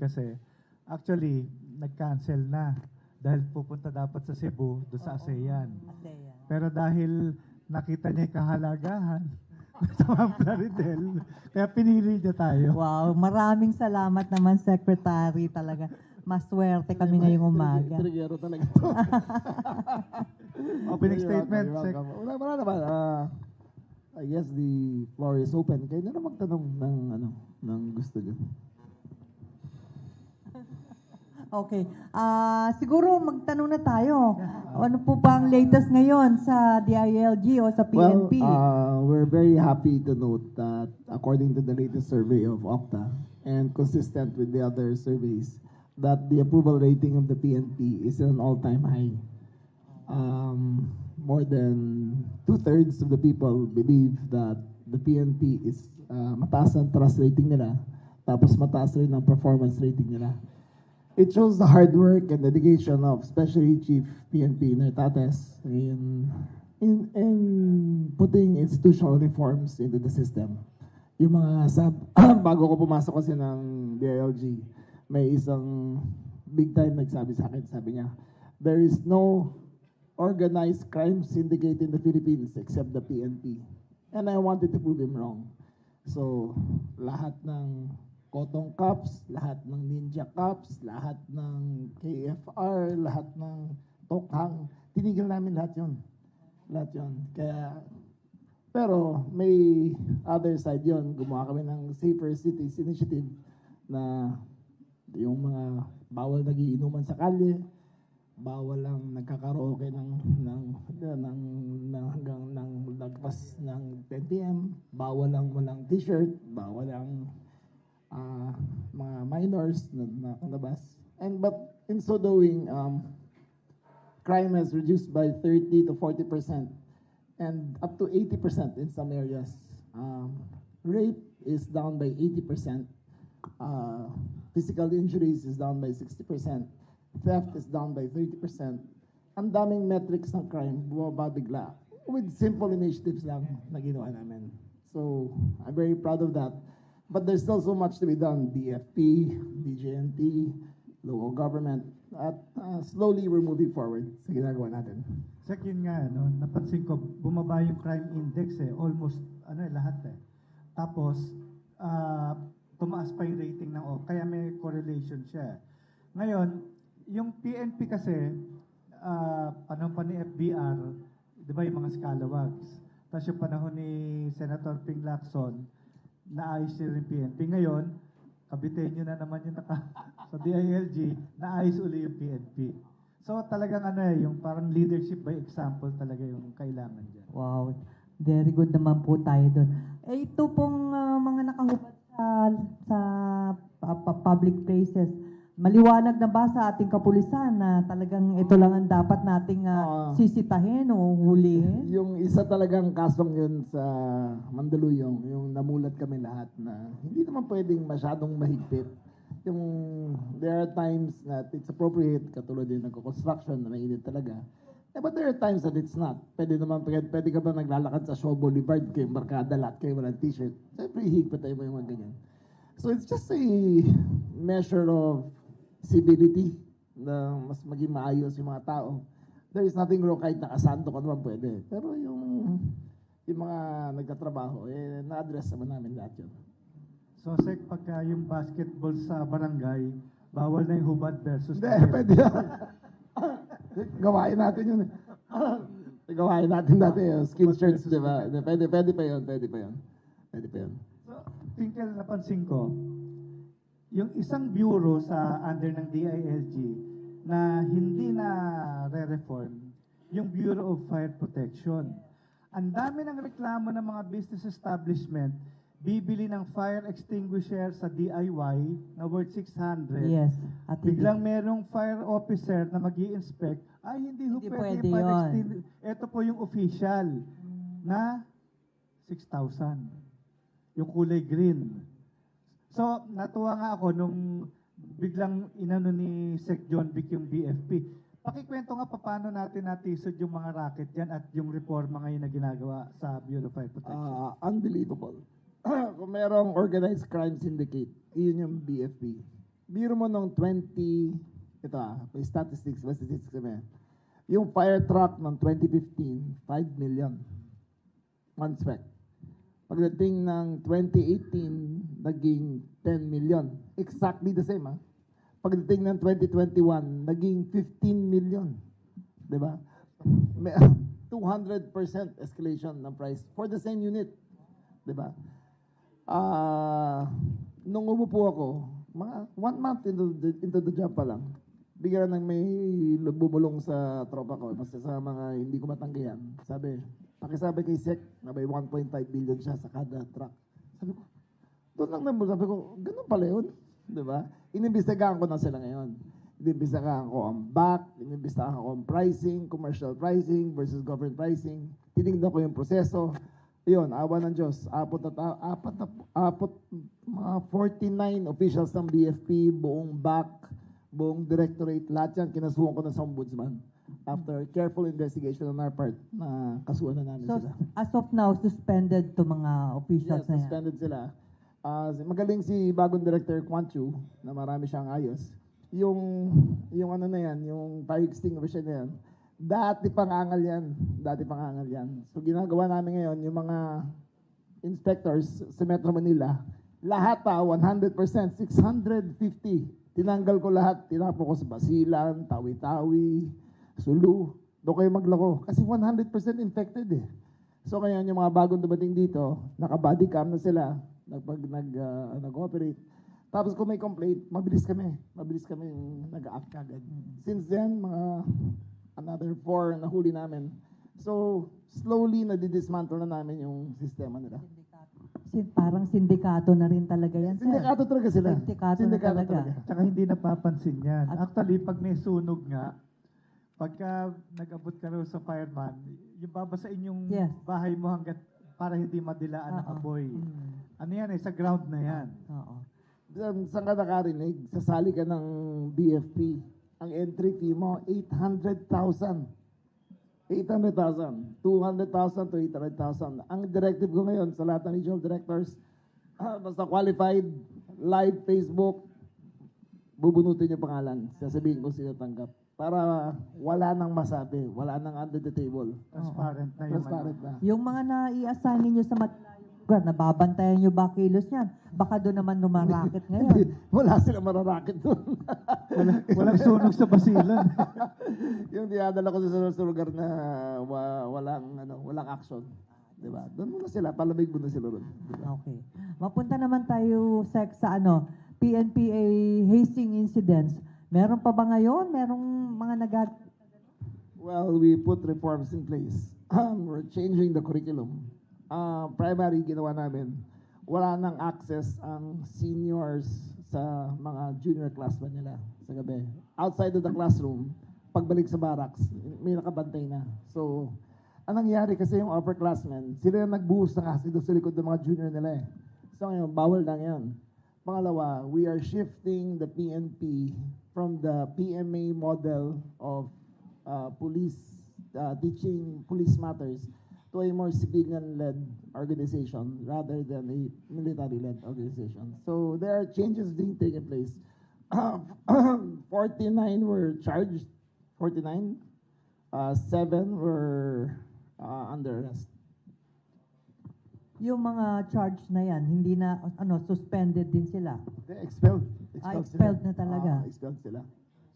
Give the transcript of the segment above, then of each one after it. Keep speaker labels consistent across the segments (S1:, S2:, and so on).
S1: kasi actually nag-cancel na dahil pupunta dapat sa Cebu, doon sa ASEAN.
S2: ASEAN.
S1: Pero dahil nakita niya yung kahalagahan sa Ma'am Claridel, kaya pinili niya tayo.
S2: Wow, maraming salamat naman, Secretary. Talaga, maswerte kami ngayong umaga.
S3: Trigero talaga ito.
S1: Opening statement,
S3: You're
S1: Sec.
S3: welcome. Wala naman. I guess the floor is open. Kayo na magtanong ng gusto niyo.
S2: Okay. Siguro magtanong na tayo. Ano po ba ang latest ngayon sa DILG o sa PNP?
S3: Well, we're very happy to note that according to the latest survey of Okta and consistent with the other surveys, that the approval rating of the PNP is at an all-time high. More than 2/3 of the people believe that the PNP is mataas ang trust rating nila, tapos mataas rin ang performance rating nila. It shows the hard work and dedication of especially Chief PNP Nartates in putting institutional reforms into the system. Yung mga bago ko pumasok kasi ng DILG, may isang big time nagsabi sa akin, sabi niya, there is no organized crime syndicate in the Philippines except the PNP. And I wanted to prove him wrong. So, lahat ng Cotton Cups, lahat ng Ninja Cups, lahat ng KFR, lahat ng Tokhang, tinigil namin lahat yun. Lahat yun. Kaya, pero may other side yun. Gumawa kami ng Safer Cities Initiative na yung mga bawal nagiinuman sa kalye, bawal lang nagkakaraoke hanggang lagpas ng 10 p.m., bawal lang walang t-shirt, bawal lang mga minors na kalabas. But in so doing, crime has reduced by 30 to 40% and up to 80% in some areas. Rape is down by 80%. Physical injuries is down by 60%. Theft is down by 30%. Ang daming metrics ng crime, bumaba bigla. With simple initiatives lang na ginawa namin. So, I'm very proud of that. But there's still so much to be done. DFP, DJNT, local government, at slowly we're moving forward sa ginagawa natin.
S1: Sec, yun nga, no, napansin ko, bumaba yung crime index almost, lahat Tapos, tumaas pa yung rating ng kaya may correlation siya. Ngayon, yung PNP kasi, panahon pa ni FBR, di ba yung mga scalawags? Tapos yung panahon ni Senator Ping Lacson, naayos niya rin PNP. Ngayon, Caviteño na naman yung sa DILG, naayos uli yung PNP. So talagang yung parang leadership by example talaga yung kailangan dyan.
S2: Wow, very good naman po tayo doon. Ito pong mga nakahubad sa public places, maliwanag na ba sa ating kapulisan na talagang ito lang ang dapat nating sisitahin o hulihin?
S3: Yung isa talagang kasong yun sa Mandaluyong, yung namulat kami lahat na hindi naman pwedeng masyadong mahigpit. There are times that it's appropriate, katulad din nagko-construction na mainit talaga. But there are times that it's not. Pwede ka ba naglalakad sa Shaw Boulevard, kayo barkada, lahat kayo walang t-shirt. Siyempre, higpit tayo mo yung mga ganyan. So it's just a measure of civility na mas maging maayos yung mga tao. There is nothing wrong kahit nakasando ka naman pwede. Pero yung mga nagtatrabaho, na-address naman namin lahat yun.
S1: So, Sec, pagka yung basketball sa barangay, bawal na yung hubad versus...
S3: Hindi, pwede yan. Gawain natin yun. Gawain natin dati yung skin shirts, di ba? Pwede pa yun.
S1: So, Twinkle, napansin ko, yung isang bureau sa under ng DILG na hindi na re-reform, yung Bureau of Fire Protection. Ang dami ng reklamo ng mga business establishment, bibili ng fire extinguisher sa DIY na worth 600.
S2: Yes. At
S1: Biglang merong fire officer na mag-i-inspect, hindi pwede
S2: yun.
S1: extinguisher. Ito po yung official na 6,000. Yung kulay green. So, natuwa nga ako nung biglang inano ni Sec John Vic yung BFP. Pakikwento nga paano natin natisod yung mga racket dyan at yung reforma ngayon na ginagawa sa Bureau of Fire Protection.
S3: Unbelievable. Kung merong organized crime syndicate, yun yung BFP. biro mo nung may statistics kami. Yung fire truck ng 2015, 5 million. One spec. Pagdating ng 2018, naging 10 million. Exactly the same, ha? Pagdating ng 2021, naging 15 million. Diba? 200% escalation ng price for the same unit. Diba? Nung umupo ako, mga 1 month into the job pa lang, bigla nang may bumulong sa tropa ko, basta sa mga hindi ko matanggihan. Pakisabi kay Sec na may 1.5 billion siya sa kada truck. Sabi ko, doon lang naman, sabi ko, ganun pala yun. Diba? Inimbestigahan ko na sila ngayon. Inimbestigahan ko ang back, inimbestigahan ko ang pricing, commercial pricing versus government pricing. Tinignan ko yung proseso. Yun, awa ng Diyos. Mga 49 officials ng BFP, buong back, buong directorate, lahat yan, kinasuhan ko na sa ombudsman. After careful investigation on our part, na kasuhan na namin
S2: So,
S3: sila.
S2: as of now, suspended to mga officials
S3: Yes,
S2: na yan.
S3: suspended sila. Magaling si bagong director Quan Chu, na marami siyang ayos. Yung ano na yan, yung fire extinguisher na yan, dati pangangal yan. So ginagawa namin ngayon, yung mga inspectors sa Metro Manila, lahat 100%, 650. Tinanggal ko lahat, tinapo ko sa Basilan, Tawi-Tawi, Sulu. Doon kayo maglako. Kasi 100% infected eh. So ngayon, yung mga bagong dumating dito, naka-body cam na sila, nag-operate. Tapos kung may complaint, mabilis kami nag-act agad. Since then, another 4 na huli namin. So, slowly nadidismantle na namin yung sistema nila.
S2: Parang sindikato na rin talaga yan, sir.
S3: Sindikato talaga sila.
S2: Sindikato na talaga.
S1: Tsaka hindi napapansin yan. Actually, pag may sunog nga, pagka nag-abot ka raw sa fireman, yung babasain yung
S2: Yes.
S1: bahay mo hanggat para hindi madilaan ng
S2: Oo.
S1: apoy.
S2: Mm.
S1: Ano yan sa ground na yan.
S2: Oo.
S3: Saan ka nakarinig? Sasali ka ng BFP. Ang entry fee mo, 800,000. 800,000. 200,000 to 800,000. Ang directive ko ngayon sa lahat ng regional directors, basta qualified, live Facebook, bubunutin yung pangalan. Sasabihin ko sino tanggap. Para wala nang masabi, wala nang under the table.
S1: Transparent na yung
S3: Transparent na.
S2: Yung mga na-i-assign ninyo sa matilayong lugar, nababantayan nyo ba kilos yan? Baka doon naman lumaraket ngayon.
S3: Wala silang mararakit doon.
S1: walang sunog sa basilan.
S3: Yung dinadala ko sa lugar na walang action. Diba? Doon muna sila, palamig muna sila doon.
S2: Okay. Mapunta naman tayo sa PNPA hazing incidents. Meron pa ba ngayon? Merong mga
S3: Well, we put reforms in place. We're changing the curriculum. Primary, ginawa namin, wala nang access ang seniors sa mga junior classmen nila sa gabi. Outside of the classroom, pagbalik sa barracks, may nakabantay na. So, anong nangyari kasi yung upperclassmen, sila yung nagbuhos ng acid sa likod ng mga junior nila eh. So ngayon, bawal na ngayon. Pangalawa, we are shifting the PNP from the PMA model of police, teaching police matters to a more civilian-led organization rather than a military-led organization. So there are changes being taken place. 49 were charged, 49. 7 were under arrest.
S2: yung mga charge na yan, hindi na, suspended din sila.
S3: They expelled.
S2: Expelled na talaga.
S3: Expelled sila.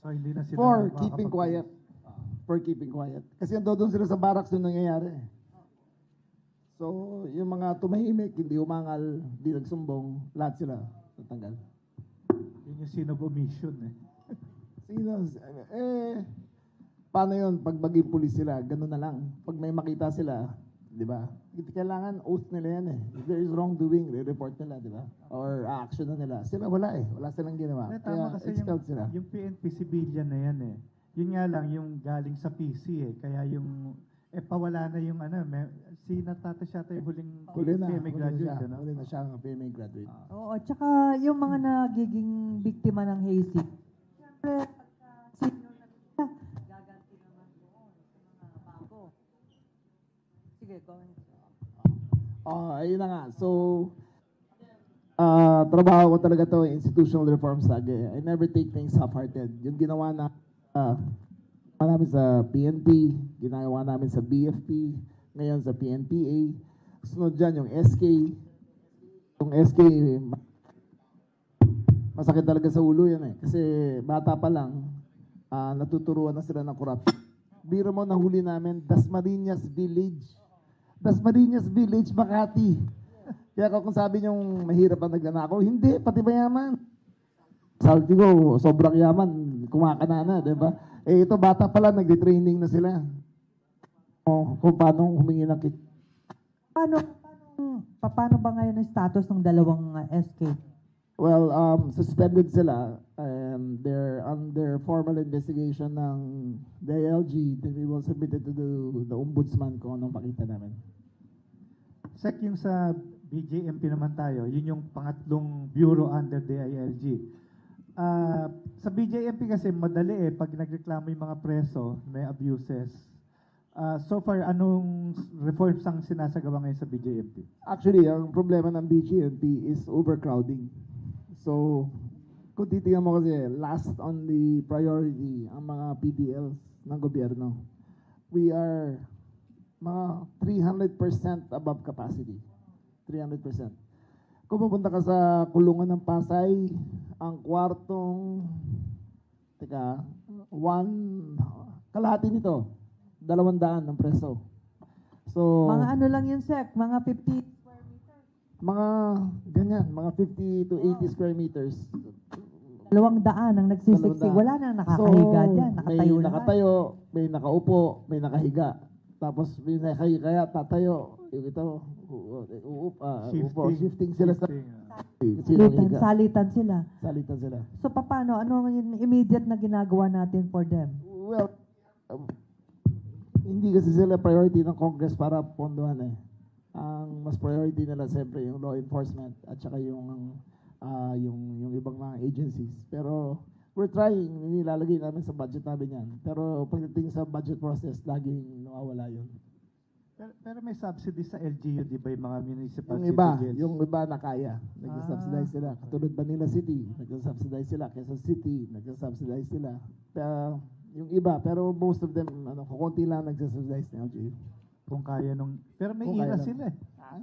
S1: So hindi na sila
S3: For
S1: makakapag-
S3: keeping quiet. For keeping quiet. Kasi doon sila sa barracks nung nangyayari. So, yung mga tumahimik, hindi umangal, hindi nagsumbong, lahat sila natanggal.
S1: Yun yung sin of omission eh.
S3: Sino? Paano yun? Pag maging pulis sila, ganun na lang. Pag may makita sila, di ba? Kailangan oath nila yan eh. If there is wrongdoing, re-report nila, di ba? Or action na nila. Sila wala eh. Wala silang ginawa.
S1: Eh, tama kasi
S3: expelled sila.
S1: yung PNP civilian na yan eh. Yun nga lang yung galing sa PC eh. Kaya yung pawala na yung si Natata siya yung huling
S3: Huli na.
S1: PMA graduate. Ano?
S3: Huli na siya ang PMA graduate.
S2: Oo, tsaka yung mga nagiging biktima ng hazing, siyempre, pagka senior na sila, gaganti naman doon sa mga bago. Sige, go ahead.
S3: Ayun na nga. So, trabaho ko talaga to, institutional reforms lagi. I never take things half-hearted. Yung ginawa namin sa PNP, ginagawa namin sa BFP, ngayon sa PNPA. Sunod dyan yung SK. Yung SK, masakit talaga sa ulo yan eh. Kasi bata pa lang, natuturuan na sila ng corruption. Biro mo, nahuli namin, Dasmariñas Village. Dasmariñas Village, Makati. Kaya kung sabi niyong mahirap ang nagnanakaw, hindi, pati mayaman. Salty ko, sobrang yaman, kumakana na, di ba? Eh ito, bata pala, nagre-training na sila. O, kung paano humingi ng kit.
S2: Paano ba ngayon ang status ng dalawang SK?
S3: Well, suspended sila and they're under formal investigation ng DILG. Then we will submit it to the ombudsman kung anong makita namin.
S1: Sec, yung sa BJMP naman tayo, yun yung pangatlong bureau under DILG. Sa BJMP kasi madali eh, pag nagreklamo yung mga preso, may abuses. So far, anong reforms ang sinasagawa ngayon sa BJMP?
S3: Actually, ang problema ng BGMP is overcrowding. So, kung titingnan mo kasi, last on the priority ang mga PDLs ng gobyerno. We are mga 300% above capacity. 300%. Kung pupunta ka sa kulungan ng Pasay, ang kwartong, kalahati nito, 200 ng preso. So,
S2: Mga ano lang yun, Sec? Mga 50?
S3: mga ganyan, mga 50 to 80 square meters.
S2: 200 ang nagsisiksik.
S3: 200.
S2: Wala nang nakakahiga dyan. Nakatayo
S3: may
S2: lahat.
S3: nakatayo, may nakaupo, may nakahiga. Tapos may nakahiga, kaya tatayo. Yung ito, shifting sila sa...
S2: Salitan sila.
S3: Salitan sila.
S2: So paano? Ano yung immediate na ginagawa natin for them?
S3: Well, hindi kasi sila priority ng Congress para pondohan eh. Ang mas priority nila siyempre yung law enforcement at saka yung ibang mga agencies. Pero we're trying, nilalagay namin sa budget namin yan. Pero pagdating sa budget process, laging nawawala yun.
S1: Pero may subsidy sa LGU, di ba, yung mga municipal
S3: Yung iba na kaya, nag-subsidize sila. Katulad Manila City, nag-subsidize sila. Quezon City, nag-subsidize sila. Yung iba, pero most of them, kukunti lang nag-subsidize ng LGU.
S1: Kung kaya nung... Pero may
S3: Kung
S1: ira
S3: kaya lang.
S1: sila eh.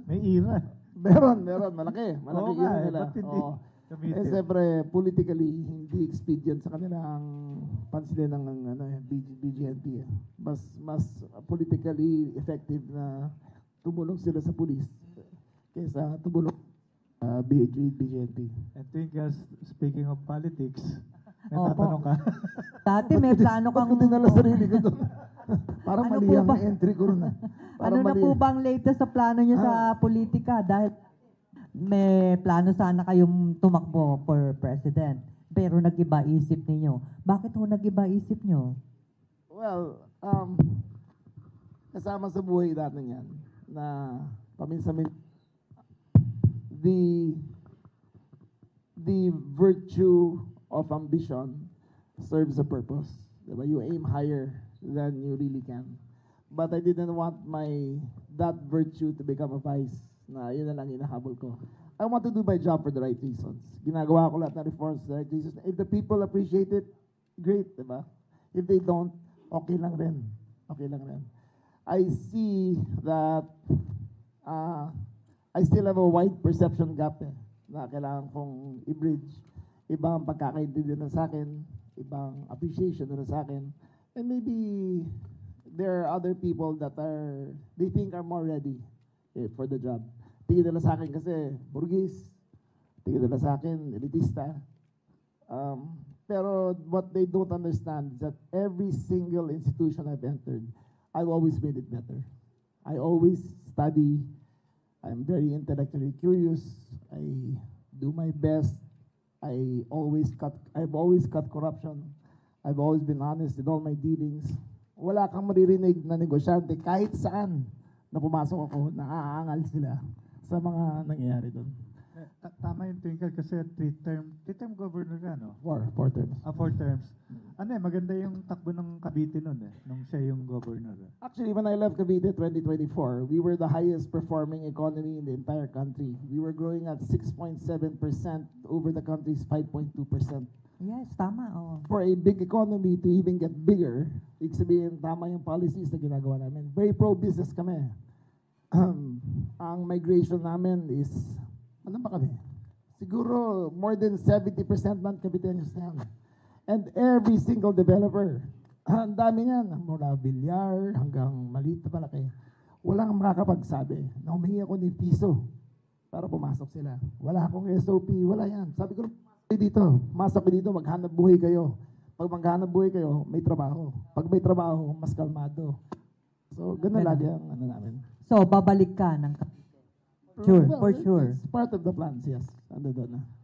S1: May ira.
S3: Meron, malaki. Malaki
S1: Oo
S3: yun
S1: nga,
S3: nila.
S1: ba't hindi
S3: Oo.
S1: gamitin?
S3: Siyempre, politically, hindi expedient sa kanila ang pansinin ng BGNP. Mas politically effective na tumulong sila sa police kaysa tumulong BGNP.
S1: And Twinkles, speaking of politics, may
S2: Opo.
S1: tatanong ka.
S2: Dati may plano
S3: Ba't
S2: kang...
S3: ko dinala sarili ko doon? Parang
S2: Ano
S3: mali
S2: po
S3: ang
S2: ba?
S3: entry ko ron.
S2: Ano na po ba ang latest sa plano nyo sa politika? Dahil may plano sana kayong tumakbo for president. Pero nag-iba isip ninyo. Bakit ho nag-iba isip nyo?
S3: Well, kasama sa buhay natin yan na paminsan the virtue of ambition serves a purpose. Diba? You aim higher than you really can. But I didn't want that virtue to become a vice na yun na lang inahabol ko. I want to do my job for the right reasons. Ginagawa ko lahat ng reforms for the right reasons. If the people appreciate it, great, diba? If they don't, okay lang rin. Okay lang rin. I see that I still have a wide perception gap na kailangan kong i-bridge. Ibang pagkakaintindihan sa akin, ibang appreciation na sa akin, and maybe there are other people that they think are more ready for the job. Tingin nila sa akin kasi burgis, tingin nila sa akin elitista. Pero what they don't understand is that every single institution I've entered, I've always made it better. I always study. I'm very intellectually curious. I do my best. I've always cut corruption. I've always been honest in all my dealings. Wala kang maririnig na negosyante kahit saan na pumasok ako, naaangal sila sa mga nangyayari doon.
S1: Tama yung Twinkle kasi three-term governor ka, no?
S3: Four terms.
S1: 4 terms. maganda yung takbo ng Cavite nun nung siya yung governor.
S3: Actually, when I left Cavite 2024, we were the highest performing economy in the entire country. We were growing at 6.7% over the country's 5.2%.
S2: Yes, tama. Oh.
S3: For a big economy to even get bigger, ibig sabihin, tama yung policies na ginagawa namin. Very pro-business kami. Ang migration namin is, ano ba kami? Siguro more than 70% man Caviteños na yan. And every single developer, ang dami niyan, mula bilyar hanggang maliit na malaki, walang makakapagsabi na humingi ako ni piso para pumasok sila. Wala akong SOP, wala yan. Sabi ko, masok kayo dito, maghanap buhay kayo. Pag maghanap buhay kayo, may trabaho. Pag may trabaho, mas kalmado. So, ganun lagi ang ano namin.
S2: So, babalik ka ng Cavite. Sure, for sure.
S3: It's part of the plans, yes. Ano doon na.